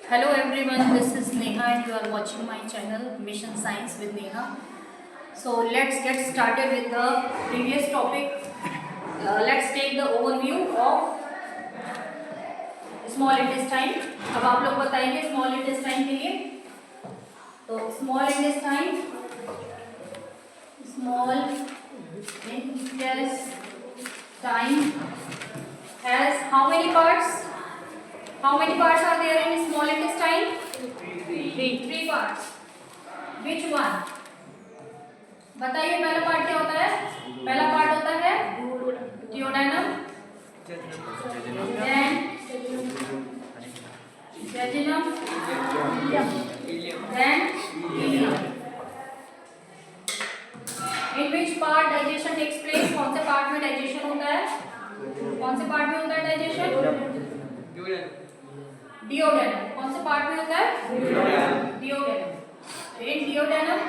Hello everyone, this is Neha and you are watching my channel Mission Science with Neha. So let's get started with the previous topic. Let's take the overview of small intestine. अब आप लोग बताएंगे small intestine के लिए. तो small intestine has how many parts? How many parts are there in small intestine? Three parts. Which one? बताइए पहला part क्या होता है? पहला पार्ट होता है duodenum, then jejunum, then ileum. In which part digestion takes place? कौन से पार्ट में डाइजेशन होता है? कौन से पार्ट में होता है डाइजेशन? डिओडेनम. कौन से पार्ट में होता है? Duodenum. In duodenum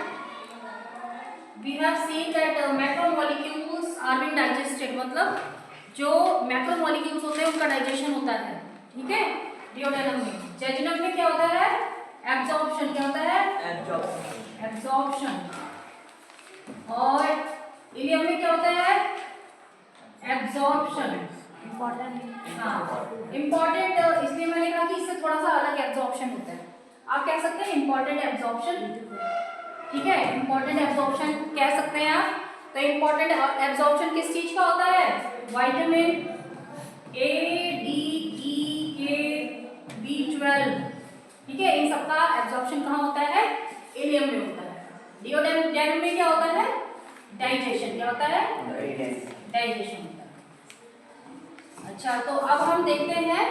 we have seen that macromolecules are being digested. मतलब जो मैक्रोमोलिक्यूल्स होते हैं उनका डाइजेशन होता है. ठीक है, डिओडेनम में. जेजुनम में क्या होता है? एब्जॉर्प्शन. क्या होता है? एब्जॉर्प्शन. और इलियम में क्या होता है? एब्जॉर्प्शन. हाँ, इम्पोर्टेंट इसलिए मैंने कहा कि इससे थोड़ा सा अलग एब्जॉर्प्शन होता है. आप कह सकते हैं इम्पोर्टेंट एब्जॉर्प्शन. ठीक है, इम्पोर्टेंट एब्जॉर्प्शन कह सकते हैं आप. तो इम्पोर्टेंट एब्जॉर्प्शन किस चीज का होता है? विटामिन ए, डी, ई, के, B12. ठीक है, इन सबका एब्जॉर्प्शन कहाँ होता है? इलियम में होता है. डिओडेनम में क्या होता है? डाइजेशन. क्या होता है? डाइजेशन होता है. अच्छा, तो अब हम देखते हैं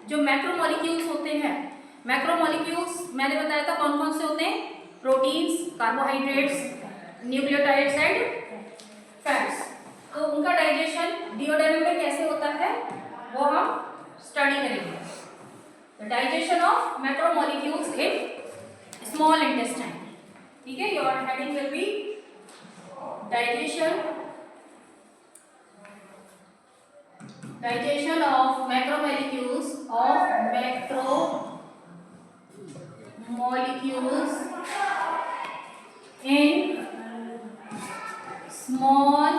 जो मैक्रोमोलिक्यूल्स होते हैं. मैक्रोमोलिक्यूल्स मैंने बताया था कौन कौन से होते हैं? Proteins, carbohydrates, nucleotides and fats. तो उनका डाइजेशन डिओडेनम में कैसे होता है वो हम स्टडी करेंगे. The digestion of macromolecules in small intestine. ठीक है, your heading will be digestion of macromolecules in small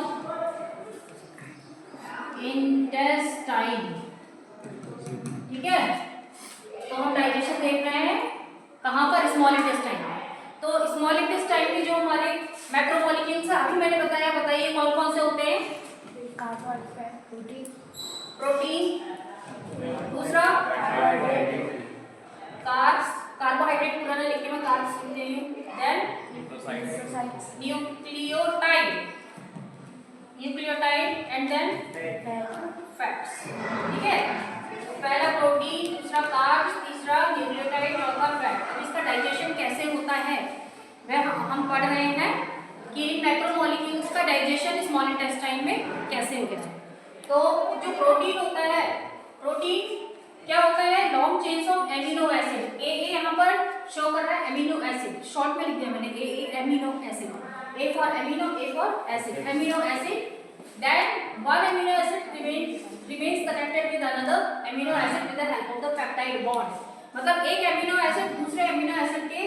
intestine. ठीक है, तो हम डाइजेशन देख रहे हैं कहाँ पर? स्मॉल इंटेस्टाइन में. तो स्मॉल इंटेस्टाइन में जो हमारे मैक्रोमोलिक्यूल्स है अभी मैंने बताया, बताइए कौन कौन से होते हैं? प्रोटीन, दूसरा कार्ब्स, कार्बोहाइड्रेट पूरा ना लिखे मैं कार्ब्स लिखते हैं. Then nucleotide and then fats. ठीक है, तो पहला प्रोटीन, दूसरा कार्ब्स, तीसरा न्यूक्लियोटाइड, चौथा फैट. अब इसका डाइजेशन कैसे होता है वह हम पढ़ रहे हैं कि इन मैक्रोमोलिक्यूल्स का डाइजेशन स्मॉल इंटेस्टाइन में कैसे होता है. तो जो प्रोटीन होता है, प्रोटीन क्या होता है? Long chains of amino acid. ए यहाँ पर शो कर रहा है एमिनो एसिड, शॉर्ट में लिख दिया मैंने A amino acid. A for amino, A for acid. Amino acid. Then one amino acid remains connected with another amino acid with the help of the peptide bond. मतलब एक amino acid दूसरे amino acid के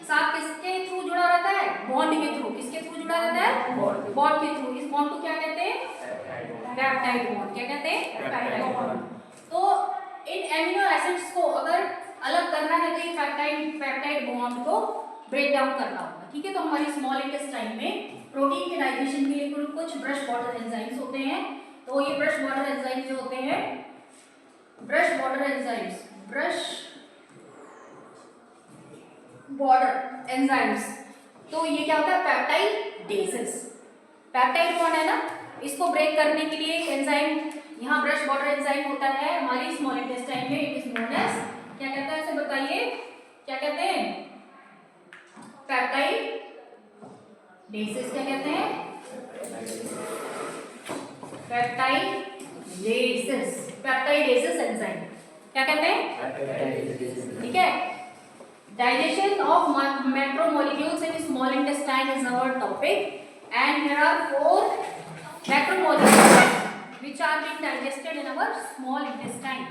साथ किसके through जुड़ा रहता है? Bond के थ्रू. किसके थ्रू जुड़ा रहता है? बॉन्ड के थ्रू. इस बॉन्ड को क्या कहते हैं? Peptide bond. क्या कहते हैं? Peptide bond. तो इन एमिनो एसिड्स को अगर अलग करना है तो ये पेप्टाइड बॉन्ड को ब्रेक डाउन करना होगा. ठीक है, तो हमारी स्मॉल इंटेस्टाइन में प्रोटीन के डाइजेशन के लिए कुछ ब्रश बॉर्डर एंजाइम्स होते हैं. तो ये ब्रश बॉर्डर एंजाइम्स जो होते हैं, ब्रश बॉर्डर एंजाइम्स, तो ये क्या होता है? पेप्टाइडेसेस. पेप्टाइड बॉन्ड है ना, इसको ब्रेक करने के लिए एक एंजाइम यहाँ ब्रश बॉर्डर एंजाइम होता है हमारी स्मॉल इंटेस्टाइन में. इट इज नोन एज, क्या कहता है इसे बताइए? क्या कहते हैं? पेप्टाइडेसेस. क्या कहते हैं? Peptidases enzyme. क्या कहते हैं? ठीक है, digestion of macromolecules in small intestine is our topic and here are 4 macromolecules which are being digested in our small intestine.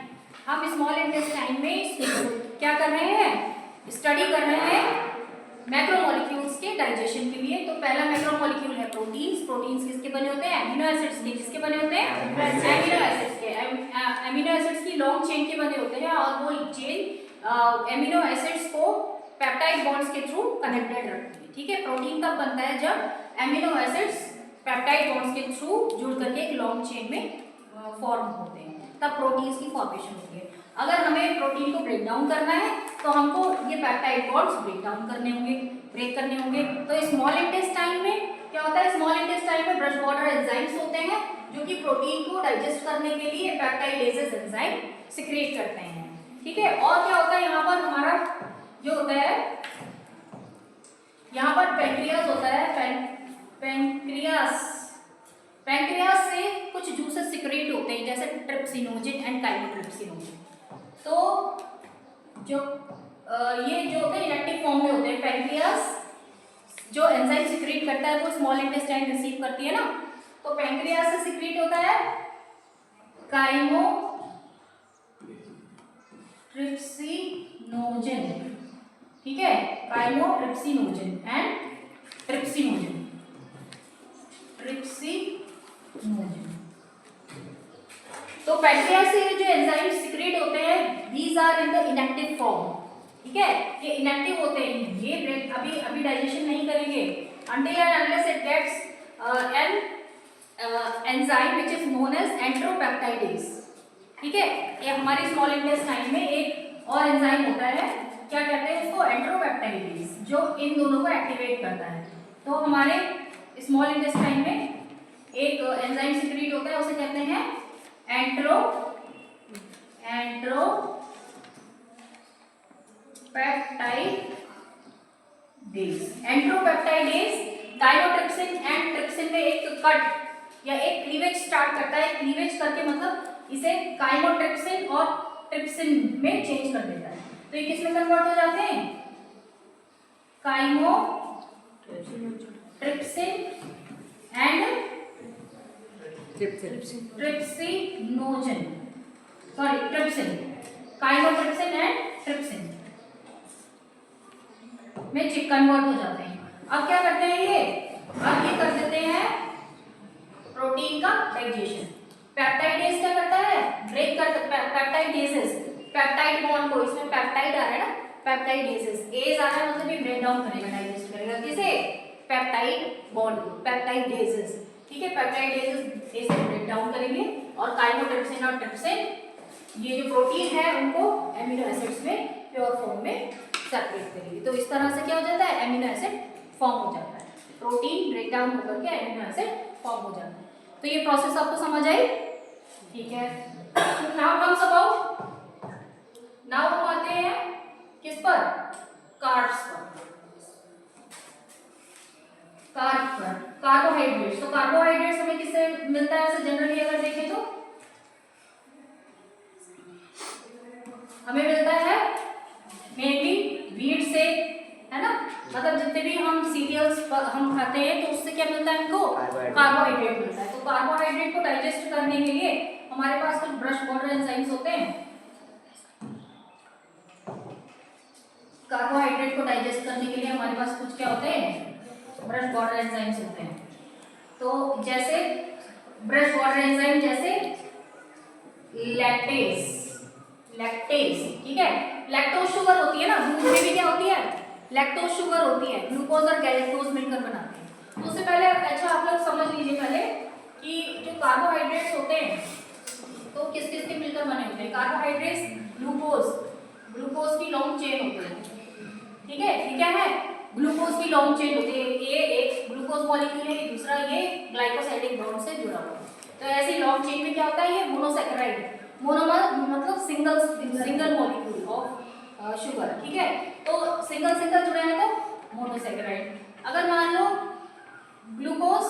हम स्मॉल इंटेस्टाइन में क्या कर रहे हैं? स्टडी कर रहे हैं मैक्रोमोलिक्यूल्स के डाइजेशन के लिए। तो पहला मैक्रोमोलिक्यूल है प्रोटीन्स। प्रोटीन्स किसके बने होते हैं? अमीनो एसिड्स के। किसके बने होते हैं? अमीनो एसिड्स के। अमीनो एसिड्स की लॉन्ग चेन के बने होते हैं और वो चेन अमीनो एसिड्स को पेप्टाइड बॉन्ड्स के थ्रू कनेक्टेड रखती है। ठीक है, प्रोटीन तब बनता है जब अमीनो एसिड्स पेप्टाइड बॉन्ड्स के थ्रू जुड़ करके एक लॉन्ग चेन में फॉर्म होते हैं, तब प्रोटीन्स की फॉर्मेशन होती है। अगर हमें प्रोटीन को ब्रेक डाउन करना है तो हमको ये पेप्टाइड बॉन्ड्स ब्रेक डाउन करने होंगे, ब्रेक करने होंगे। तो स्मॉल इंटेस्टाइन में क्या होता है? स्मॉल इंटेस्टाइन में ब्रश बॉर्डर एंजाइम्स होते हैं जो कि प्रोटीन को डाइजेस्ट करने के लिए पेप्टाइडेजेस एंजाइम सिक्रिएट करते हैं। ठीक है, और क्या होता है यहाँ पर? हमारा जो होता है यहाँ पर पैंक्रियास होता है। पैंक्रियास से कुछ जूसेस सिक्रेट होते हैं जैसे ट्रिप्सिनोजिन एंड काइमोट्रिप्सिनोजिन। तो जो ये जो होते हैं इनएक्टिव फॉर्म में होते हैं। पैंक्रियास जो एंजाइम सिक्रेट करता है वो स्मॉल इंटेस्टाइन रिसीव करती है ना, तो पैंक्रियास से सिक्रेट होता है काइमोट्रिप्सिनोजिन। ठीक है, काइमोट्रिप्सिनोजिन एंड ट्रिप्सिनोजिन। तो पैंक्रियास से जो एंजाइम सिक्रेट होते हैं these are in the inactive form. ठीक है, ये इनएक्टिव होते हैं, ये ब्रेक अभी डाइजेशन नहीं करेंगे until and unless it gets an enzyme which is known as enteropeptidase। ठीक है, ये हमारे स्मॉल इंटेस्टाइन में एक और एंजाइम होता है, क्या कहते हैं इसको? एंटेरोपेप्टाइडेज, जो इन दोनों को एक्टिवेट करता है। तो हमारे स्मॉल इंटेस्टाइन में एक एंजाइम सिक्रेट होता है, उसे कहते हैं एंटेरोपेप्टाइडेज काइमोट्रिप्सिन एंड ट्रिप्सिन में एक कट या एक क्लीवेज स्टार्ट करता है। क्लीवेज करके मतलब इसे काइमोट्रिप्सिन और ट्रिप्सिन में चेंज कर देता है। तो ये किसमें कन्वर्ट हो जाते हैं? Chymotrypsin and trypsinogen, sorry trypsin, chymotrypsin and trypsin में कन्वर्ट हो जाते हैं। अब क्या करते हैं ये? अब ये कर देते हैं प्रोटीन का डाइजेशन। पेप्टाइडेज क्या करता है? ब्रेक करता है पेप्टाइडेजेस, पेप्टाइड बॉन्ड को, इसमें पेप्टाइड आ रहा है ना, पेप्टाइडेजेस, एज आ रहा है मतलब ये ब्रेक डाउन करेगा, डाइजेस्ट करेगा। किसे? Peptide bond, peptidases. ठीक है, पेप्टाइडेजेस इसे ब्रेक डाउन करेंगे और काइमोट्रिप्सिन और ट्रिप्सिन ये जो प्रोटीन है उनको एमिनो एसिड्स में प्योर फॉर्म में सेपरेट करेंगे। तो इस तरह से क्या हो जाता है? एमिनो एसिड फॉर्म हो जाता है, प्रोटीन ब्रेक डाउन होकर के एमिनो एसिड फॉर्म हो जाता है। तो ये प्रोसेस आपको समझ आई? ठीक है, नाउ कम्स अबाउट, नाउ हम आते हैं किस पर? कार्ब्स पर। कार्बोहाइड्रेट्स। तो कार्बोहाइड्रेट्स हमें किससे मिलता है? ऐसे जनरली अगर देखें तो हमें मिलता है मेनली व्हीट से, है ना, मतलब जितने भी हम सीरियल्स हम खाते हैं तो उससे क्या मिलता है हमको? कार्बोहाइड्रेट मिलता है। तो कार्बोहाइड्रेट को डाइजेस्ट करने के लिए हमारे पास कुछ ब्रश बॉर्डर एंजाइम्स होते हैं। कार्बोहाइड्रेट को डाइजेस्ट करने के लिए हमारे पास कुछ क्या होते हैं? ब्रश बॉर्डर एंजाइम्स होते हैं। तो जैसे ब्रश बॉर्डर एंजाइम जैसे लैक्टेज, ठीक है, लैक्टोज शुगर होती है ना, दूध में भी क्या होती है? लैक्टोज शुगर होती है, ग्लूकोज और गैलेक्टोज मिलकर बनाते हैं। तो उससे पहले अच्छा आप लोग समझ लीजिए पहले कि जो कार्बोहाइड्रेट्स होते हैं तो किस किस के मिलकर बने होते हैं? कार्बोहाइड्रेट्स ग्लूकोज की लॉन्ग चेन होती है। ठीक है, ये क्या है? ग्लूकोज की लॉन्ग चेन होती है। ये एक ग्लूकोज मॉलिक्यूल है, दूसरा ये ग्लाइकोसाइडिक बॉन्ड से जुड़ा हुआ है। तो ऐसी लॉन्ग चेन में क्या होता है? ये मोनोसैकेराइड, मोनोमर मतलब सिंगल मॉलिक्यूल ऑफ शुगर। ठीक है, तो सिंगल जुड़े हैं तो मोनोसैकेराइड। अगर मान लो ग्लूकोज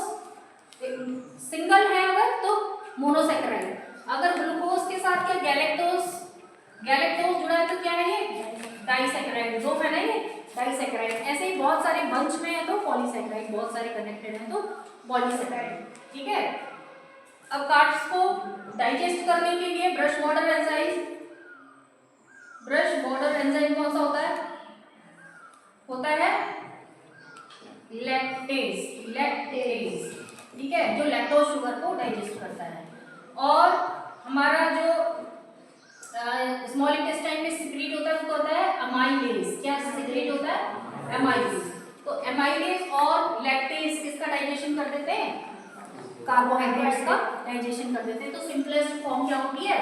सिंगल है अगर तो मोनोसैकेराइड, अगर ग्लूकोज के साथ क्या गैलेक्टोज जुड़ा है तो क्या है? ये डाइसैकेराइड। दो है ना ये डाइसैकेराइड। ऐसे ही बहुत सारे बंच में है तो पॉलीसैकेराइड, बहुत सारे कनेक्टेड हैं तो पॉलीसैकेराइड। ठीक है, अब कार्ब्स को डाइजेस्ट करने के लिए ब्रश बॉर्डर एंजाइम कौन सा होता है? लैक्टेज, ठीक है, जो लैक्टोज शुगर को डाइजेस्ट करता है। और हमारा जो स्मॉल इंटेस्टाइन में सिक्रीट होता है वो होता है अमाइलेज। क्या सिक्रीट होता है? अमाइलेज। तो अमाइलेज और लैक्टेज किसका डाइजेशन कर देते हैं? कार्बोहाइड्रेट्स का डाइजेशन कर देते हैं। तो सिंपलेस्ट फॉर्म क्या होती है?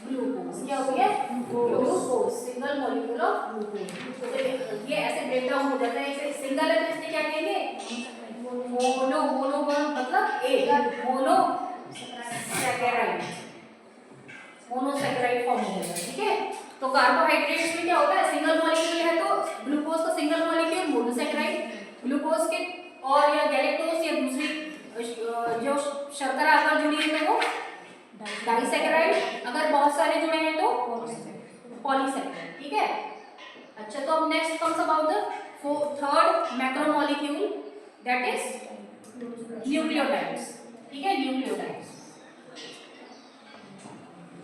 ग्लूकोज। क्या होती है? Glucose, single molecule of glucose. तो ये ऐसे ब्रेक डाउन हो जाता है। इसे सिंगल है तो इसे क्या कहेंगे? मोनो। मोनो मतलब एक, मोनो सैकेराइड, मोनोसैकेराइड फॉर्म हो जाएगा, ठीक है। तो कार्बोहाइड्रेट्स में क्या होता है? सिंगल मॉलिक्यूल है तो ग्लूकोज का सिंगल मॉलिक्यूल मोनोसैकेराइड, ग्लूकोज के और या गैलेक्टोज या दूसरी जो शर्करा अगर जुड़ी है तो वो डाइसैकेराइड, अगर बहुत सारे जुड़े हैं तो पॉलीसैकेराइड, ठीक है। अच्छा, तो अब next comes about the third macromolecule, that is nucleotides, ठीक है।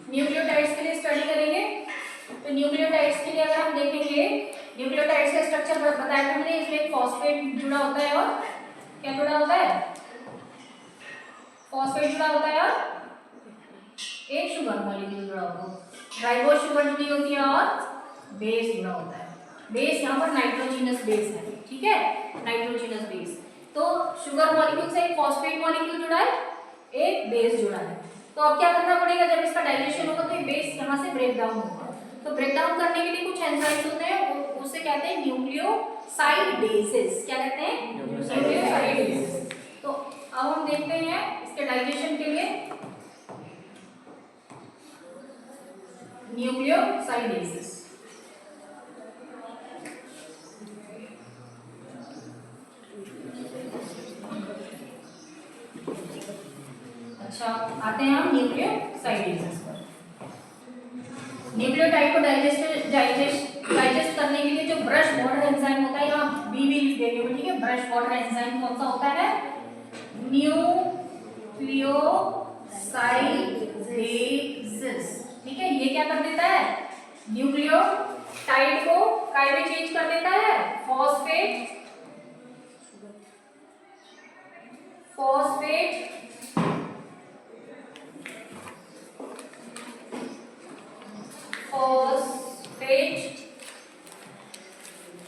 न्यूक्लियोटाइड्स के लिए स्टडी करेंगे। तो न्यूक्लियोटाइड्स के लिए अगर हम देखेंगे, न्यूक्लियोटाइड्स का स्ट्रक्चर बताया था हमने। इसमें एक फॉस्फेट जुड़ा होता है और क्या जुड़ा होता है? फॉस्फेट जुड़ा होता है और एक शुगर मॉलिक्यूल जुड़ा होता है। राइबोज शुगर जुड़ी होती है और बेस जुड़ा होता है। बेस यहाँ पर नाइट्रोजिनस बेस है, ठीक है, नाइट्रोजिनस बेस। तो शुगर मॉलिक्यूल से एक फॉस्फेट मॉलिक्यूल जुड़ा है, एक बेस जुड़ा है। तो अब क्या करना पड़ेगा? जब इसका डाइजेशन होगा तो ये बेस यहाँ से ब्रेक डाउन होगा। तो ब्रेक डाउन करने के लिए कुछ एंजाइम्स होते हैं, उसे कहते हैं न्यूक्लियोसाइडेजेस। क्या कहते हैं? न्यूक्लियोसाइडेजेस। तो अब हम देखते हैं इसके डाइजेशन के लिए न्यूक्लियोसाइडेजेस। अच्छा, आते हैं हम न्यूक्लियोसाइडेजेस पर। न्यूक्लियोटाइड को डाइजेस्ट करने के लिए जो ब्रश बॉर्डर एंजाइम होता है, यहाँ बी भी लिख देंगे, ठीक है। ब्रश बॉर्डर एंजाइम कौन सा होता है? न्यूक्लियोसाइडेजेस, ठीक है। ये क्या कर देता है? न्यूक्लियोटाइड को काय में चेंज कर देता है? फॉस्फेट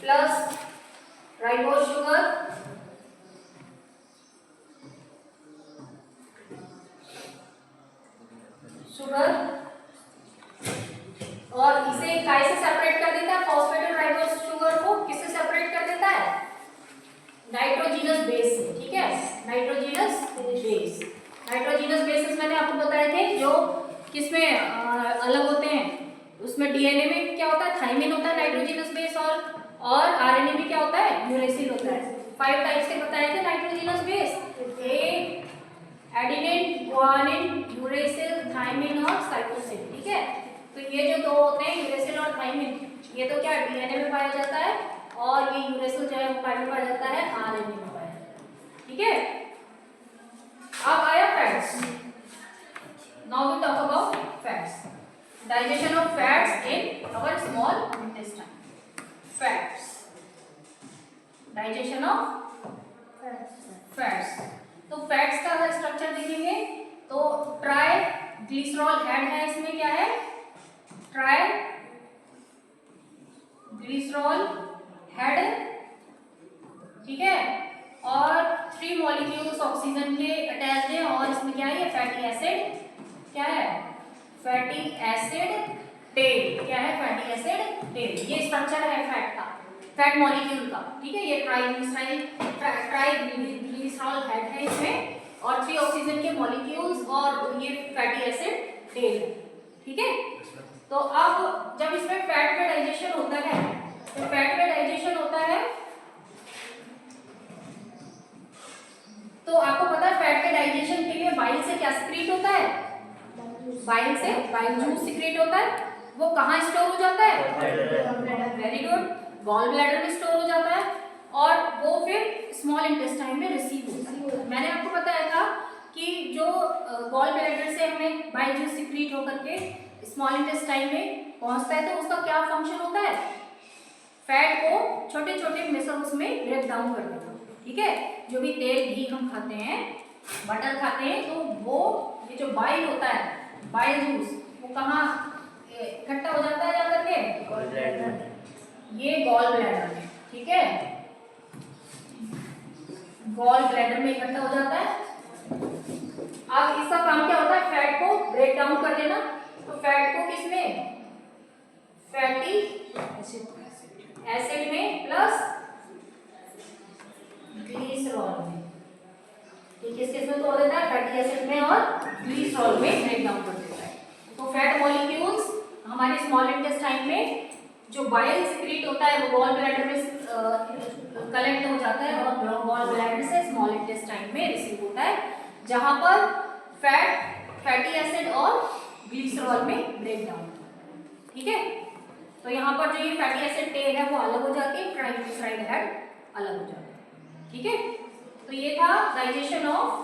प्लस राइबोज शुगर और इसे काय से सेपरेट कर देता है? फॉस्फेट और राइबोज शुगर को किससे सेपरेट कर देता है? नाइट्रोजिनस बेस से, ठीक है, नाइट्रोजिनस बेस। नाइट्रोजिनस बेसेस मैंने आपको बताए थे जो किसमें अलग होते हैं। उसमें डीएनए में क्या होता है? थाइमिन होता है नाइट्रोजिनस बेस, और आरएनए में क्या होता है? यूरेसिल होता है। 5 टाइप्स के बताए थे nitrogenous base, adenine, guanine, uracil, thymine और साइटोसिन, ठीक है। तो ये जो दो होते हैं यूरेसिल और थाइमिन, ये तो क्या डीएनए में पाया जाता है, और ये यूरेसिल जो है वो पाया जाता है आरएनए में पाया जाता है, ठीक है। अब आया fats. Now we talk about fats, digestion of fats in our small intestine. Fats, digestion of fats. तो फैट्स का स्ट्रक्चर देखेंगे तो ट्राई ग्लिसरॉल हेड है, इसमें क्या है? ट्राई ग्लिसरॉल हेड, ठीक है, और 3 मॉलिक्यूल्स ऑक्सीजन के अटैच्ड हैं, और इसमें क्या है? ये फैटी एसिड, क्या है? फैटी एसिड टेल, क्या है? Fatty acid tail. ये स्ट्रक्चर है फैट का, फैट मॉलिक्यूल का, ठीक है। ये ट्राइग्लिसरॉल हेड है इसमें, और 3 ऑक्सीजन के मॉलिक्यूल्स, और ये फैटी एसिड टेल है, ठीक है। तो अब जब इसमें फैट का डाइजेशन होता है, तो फैट का डाइजेशन होता है, तो आपको पता है फैट के डाइजेशन के लिए बाइल से क्या सिक्रीट होता है? बाइल से बाइल जूस सिक्रीट होता है। वो कहाँ स्टोर हो जाता है? वेरी गुड, गॉल ब्लैडर में स्टोर हो जाता है, और वो फिर स्मॉल इंटेस्टाइन में रिसीव होता है। मैंने आपको बताया था कि जो गॉल ब्लैडर से हमें बाइल जूस सिक्रीट होकर के स्मॉल इंटेस्टाइन में पहुंचता है, तो उसका क्या फंक्शन होता है? फैट को छोटे छोटे मिसल्स में ब्रेक डाउन कर देना, ठीक है, जो भी तेल घी हम खाते हैं, बटर खाते हैं, तो वो ये जो बाइल होता है, बाइल जूस, वो कहाँ इकट्ठा हो जाता है जा करके? Gall bladder. ये गॉल ब्लैडर में, ठीक है, गॉल ब्लैडर में इकट्ठा हो जाता है। अब इसका काम क्या होता है? फैट को ब्रेक डाउन कर देना। तो फैट को किसमें? फैटी एसिड में प्लस ग्लिसरॉल में। किस किस में तोड़ देता है? फैटी एसिड में और ग्लिसरॉल में ब्रेक डाउन कर देता है। तो फैट मॉलिक्यूल्स हमारे स्मॉल इंटेस्टाइन में जो बाइल सिक्रीट होता है वो गॉल ब्लैडर में कलेक्ट हो जाता है और गॉल ब्लैडर से स्मॉल इंटेस्टाइन में रिसीव होता है, जहां पर फैटी एसिड और ग्लिसरॉल में ब्रेक डाउन होता है। ठीक है, तो यहाँ पर जो ये फैटी एसिड टेल है वो अलग हो जाती है, ट्राइग्लिसराइड हेड अलग हो जाता है। ठीक है, तो ये था डाइजेशन ऑफ